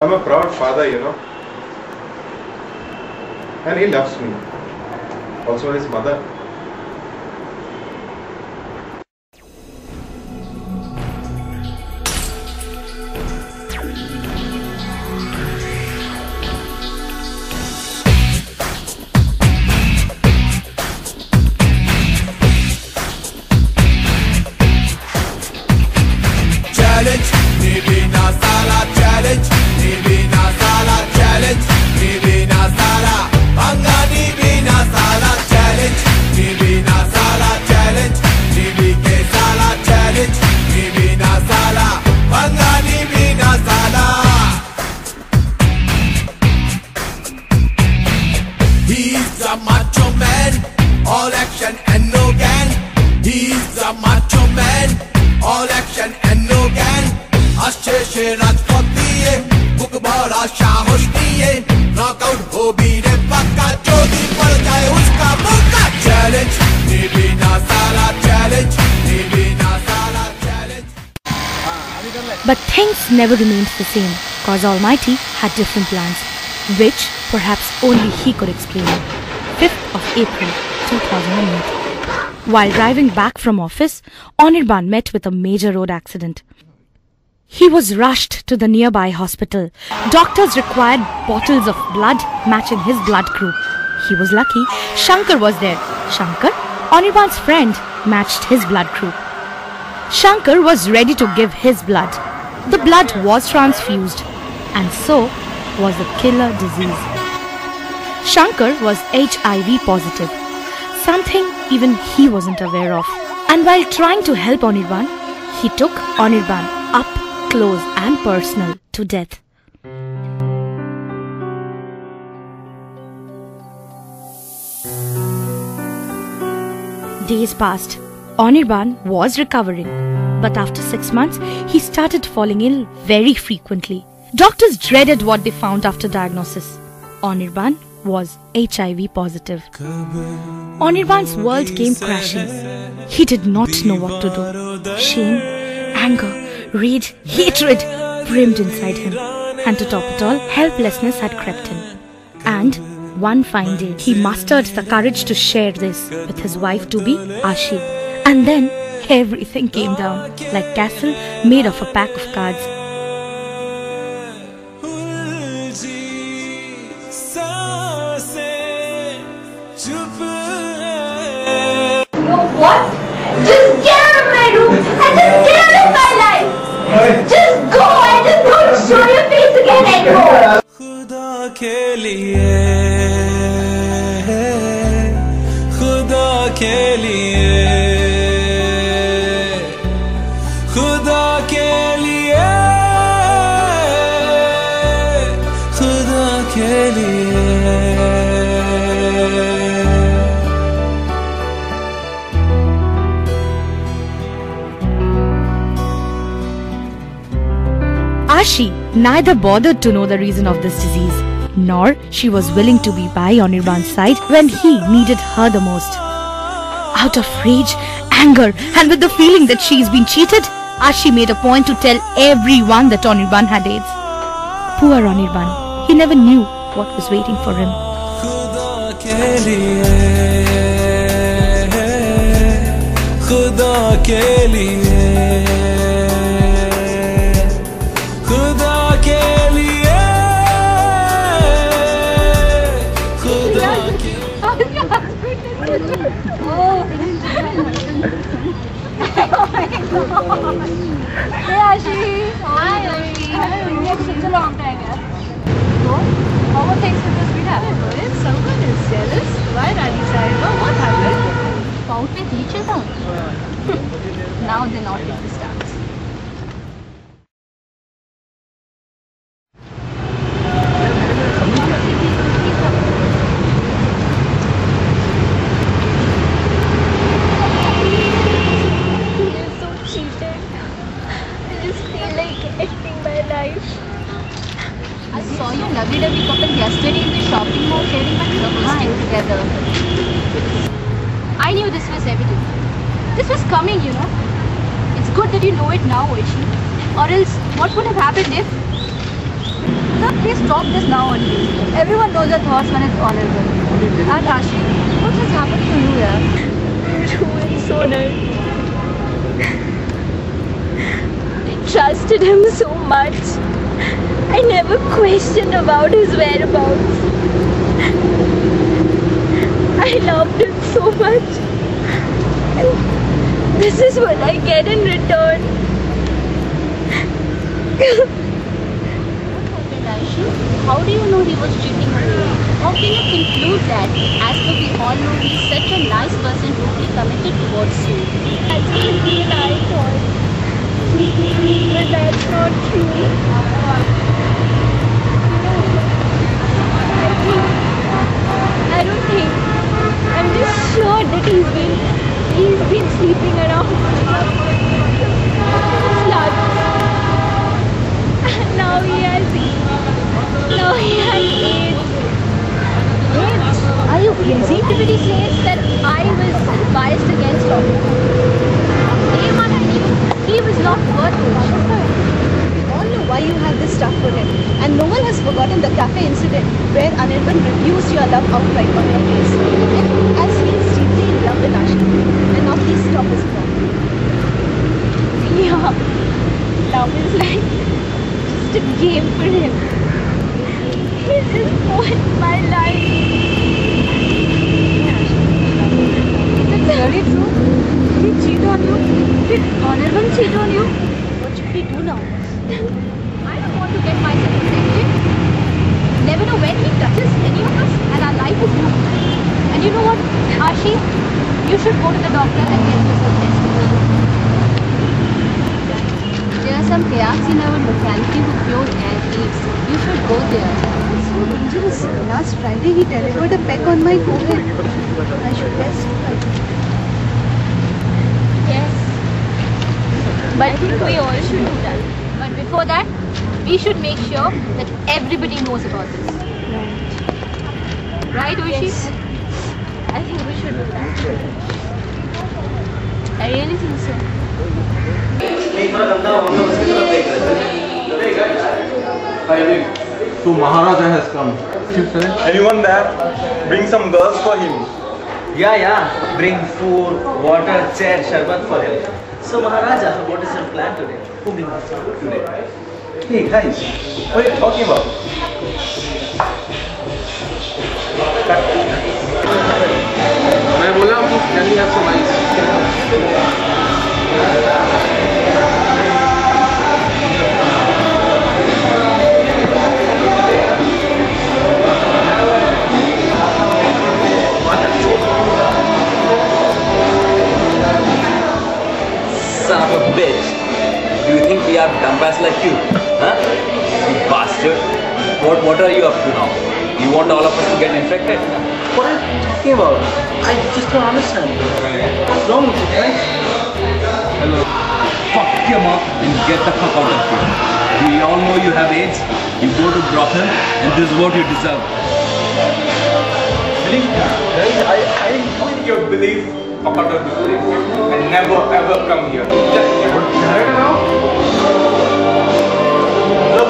I'm a proud father, you know. And he loves me. Also his mother. Challenge, maybe na sala challenge, maybe na sala challenge, maybe na sala, Bangani be na sala challenge, maybe na sala challenge, maybe ke sala challenge, maybe na sala, Bangani be na sala. He's a macho man, all action and no gang. He's a macho man, all action and no gang. अच्छे से राजपथ दिए, book बड़ा साहस दिए, knockout हो भी रे पक्का, जो भी पड़ जाए उसका मौका. चैलेंज, नीबी ना साला चैलेंज, नीबी ना साला challenge. But things never remained the same, cause Almighty had different plans, which perhaps only he could explain. 5th of April 2008. While driving back from office, Anirban met with a major road accident. He was rushed to the nearby hospital. Doctors required bottles of blood matching his blood group. He was lucky. Shankar was there. Shankar, Anirban's friend, matched his blood group. Shankar was ready to give his blood. The blood was transfused, and so was the killer disease. Shankar was HIV positive, something even he wasn't aware of. And while trying to help Anirban, he took Anirban up close and personal to death. Days passed. Anirban was recovering, but after 6 months, he started falling ill very frequently. Doctors dreaded what they found after diagnosis. Anirban was HIV positive. Anirban's world came crashing. He did not know what to do. Shame, anger, rage, hatred brimmed inside him. And to top it all, helplessness had crept in. And one fine day, he mustered the courage to share this with his wife-to-be, Ashi. And then everything came down like a castle made of a pack of cards. You know what? Just get out of my room and just get out of my life. Just go and just don't show your face again anymore. खुदा के लिए, खुदा के लिए, खुदा के लिए, खुदा के लिए. Ashi neither bothered to know the reason of this disease, nor she was willing to be by Anirban's side when he needed her the most. Out of rage, anger, and with the feeling that she's been cheated, Ashi made a point to tell everyone that Anirban had AIDS. Poor Anirban, he never knew what was waiting for him. खुदा के लिए, खुदा के लिए, खुदा के लिए, खुदा के Oh my god. Hey Ashi. Hi Ashi. We have such a long time, yeah. So, how were things with the sweetheart? If someone is jealous, why Rani Sahiba? What happened? Fought with each other. Now they're not in the stars. I saw you lovey-dovey couple yesterday in the shopping mall sharing my troubles together. I knew this was evident. This was coming, you know. It's good that you know it now, Oishi. Or else, what would have happened if... Please stop this now only. Everyone knows your thoughts when it's honorable. And Ashi, what has happened to you here? Sonal. I trusted him so much. I never questioned about his whereabouts. I loved him so much. And this is what I get in return. How do you know he was cheating on you? How can you conclude that? As per we all know, he is such a nice person totally committed towards you. That's what even I thought. But that's not true. I don't think. I'm just sure that he's been sleeping around. Slugs. Now he has AIDS. Are you crazy? Activity says that I was biased against him. He was not worth it. We all know why you have this stuff for him. And no one has forgotten the cafe incident where Anirban refused your love outright on your face. And as he is deeply in love with Ashi. And now please stop his talk. Yeah. Love is like just a game for him. He just ruined my life. Is it really true? Did he cheat on you? Did Anirban cheat on you? What should we do now? I don't want to get myself infected. Never know when he touches any of us and our life is ruined. And you know what, Ashi? You should go to the doctor and get yourself tested. There are some kayaks in our locality who cure AIDS. You should go there. It's so dangerous. Last Friday he delivered a peck on my forehead. I should test. Yes. But I think we all should do that. But before that, we should make sure that everybody knows about this. Right, Oishi? Yes. I think we should do that. I really think so. So Maharaja has come. Anyone there? Bring some girls for him. Yeah. Bring food, water, chair, sharbat for him. So Maharaja, what is your plan today? Who brings today? Hey guys, what are you talking about? मैं बोला आपको can we have some ice? Son of a bitch. Do you think we are dumbass like you? Huh? You bastard. What are you up to now? You want all of us to get infected? What are you talking about? I just don't understand. What's wrong with you guys? Hello. Fuck him up and get the fuck out of here. We all know you have AIDS. You go to brothel and this is what you deserve. I think you believe fuck out of this place and never ever come here. Look,